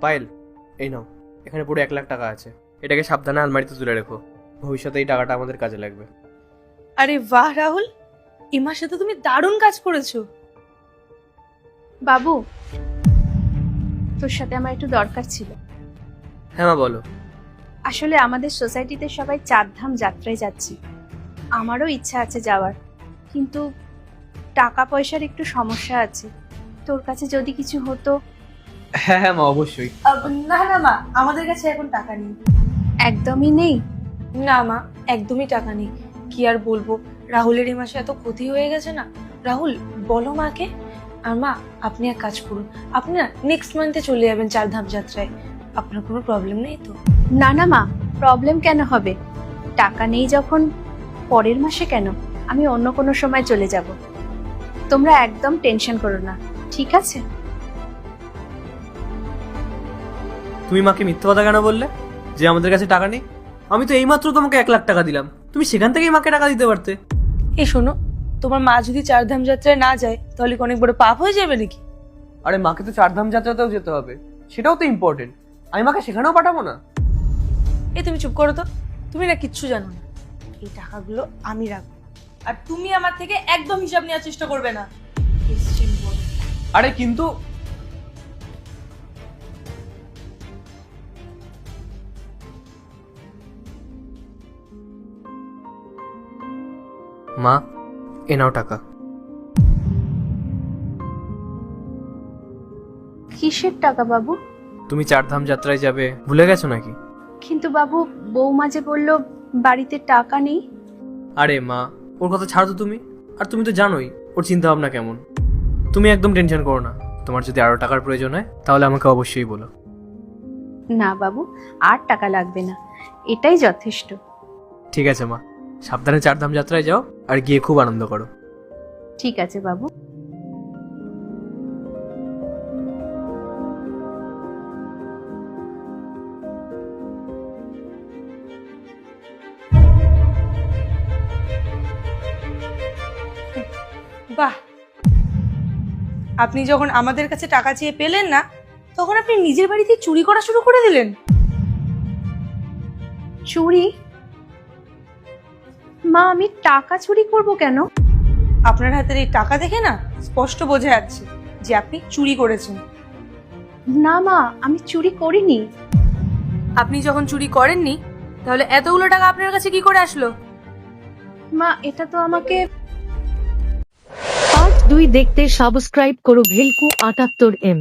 পায়েল, এই নাও, এখানে পুরো 1 লাখ টাকা আছে। এটাকে সাবধানে আলমারিতে তুলে রেখো, ভবিষ্যতে এই টাকাটা আমাদের কাজে লাগবে। আরে বাহ রাহুল, এই মাসে তো তুমি দারুণ কাজ করেছো। বাবু, তোর সাথে আমার একটু দরকার ছিল। হ্যাঁ মা, বলো। আসলে আমাদের সোসাইটিতে সবাই চারধাম যাত্রায় যাচ্ছে, আমারও ইচ্ছা আছে যাওয়ার, কিন্তু টাকা পয়সার একটু সমস্যা আছে। তোর কাছে যদি কিছু হতো। হ্যাঁ হ্যাঁ মা, অবশ্যই। না না মা, আমাদের কাছে এখন টাকা নেই। একদমই নেই? না মা, একদমই টাকা নেই। কি আর বলবো, রাহুলের এই মাসে এত ক্ষতি হয়ে গেছে না। রাহুল, বলো মাকে। আর মা, আপনি এক কাজ করুন, আপনি না নেক্সট মান্থে চলে যাবেন চারধাম যাত্রায়। আপনার কোনো প্রবলেম নেই তো? না না মা, প্রবলেম কেন হবে? টাকা নেই যখন পরের মাসে কেন, আমি অন্য কোনো সময় চলে যাব। তোমরা একদম টেনশন করো না, ঠিক আছে? তুমি মাকে মিথ্যে কথা কেন বললে যে আমাদের কাছে টাকা নেই? আমি তো এইমাত্র তোমাকে 1 লাখ টাকা দিলাম, তুমি সেখান থেকেই মাকে টাকা দিতে পারতে। এই শোনো, তোমার মা যদি চারধাম যাত্রায় না যায় তাহলে কি অনেক বড় পাপ হয়ে যাবে নাকি? আরে মাকে তো চারধাম যাত্রাতেও যেতে হবে, সেটাও তো ইম্পর্টেন্ট। আমি মাকে সেখানেও পাঠাবো না? এই তুমি চুপ করো তো, তুমি না কিচ্ছু জানো না। এই টাকাগুলো আমি রাখবো, আর তুমি আমার থেকে একদম হিসাব নেওয়ার চেষ্টা করবে না। আরে কিন্তু মা, এ নাও টাকা। কিসের টাকা বাবু? তুমি চারধাম যাত্রায় যাবে, ভুলে গেছো নাকি? কিন্তু বাবু, বৌমা যে বললো বাড়িতে টাকা নেই। আরে মা, ওর কথা ছাড়ো তো তুমি। আর তুমি তো জানোই ওর চিন্তা ভাবনা কেমন। তুমি একদম টেনশন করো না, তোমার যদি আরো টাকার প্রয়োজন হয় তাহলে আমাকে অবশ্যই বলো। না বাবু, আর টাকা লাগবে না, এটাই যথেষ্ট। ঠিক আছে মা, সাবধানে চারধাম যাত্রায় যাও আর গিয়ে খুব আনন্দ করো। ঠিক আছে বাবু। বাহ, আপনি যখন আমাদের কাছে টাকা চেয়ে পেলেন না, তখন আপনি নিজের বাড়িতে চুরি করা শুরু করে দিলেন। চুরি? মা, আমি টাকা চুরি করব কেন? আপনার হাতের এই টাকা দেখে না স্পষ্ট বোঝা যাচ্ছে যে আপনি চুরি করেছেন। না মা, আমি চুরি করিনি। আপনি যখন চুরি করেননি, তাহলে এতগুলো টাকা আপনার কাছে কি করে আসলো? মা, এটা তো আমাকে। পার্ট 2 দেখতে সাবস্ক্রাইব করো ভেলকু 78M।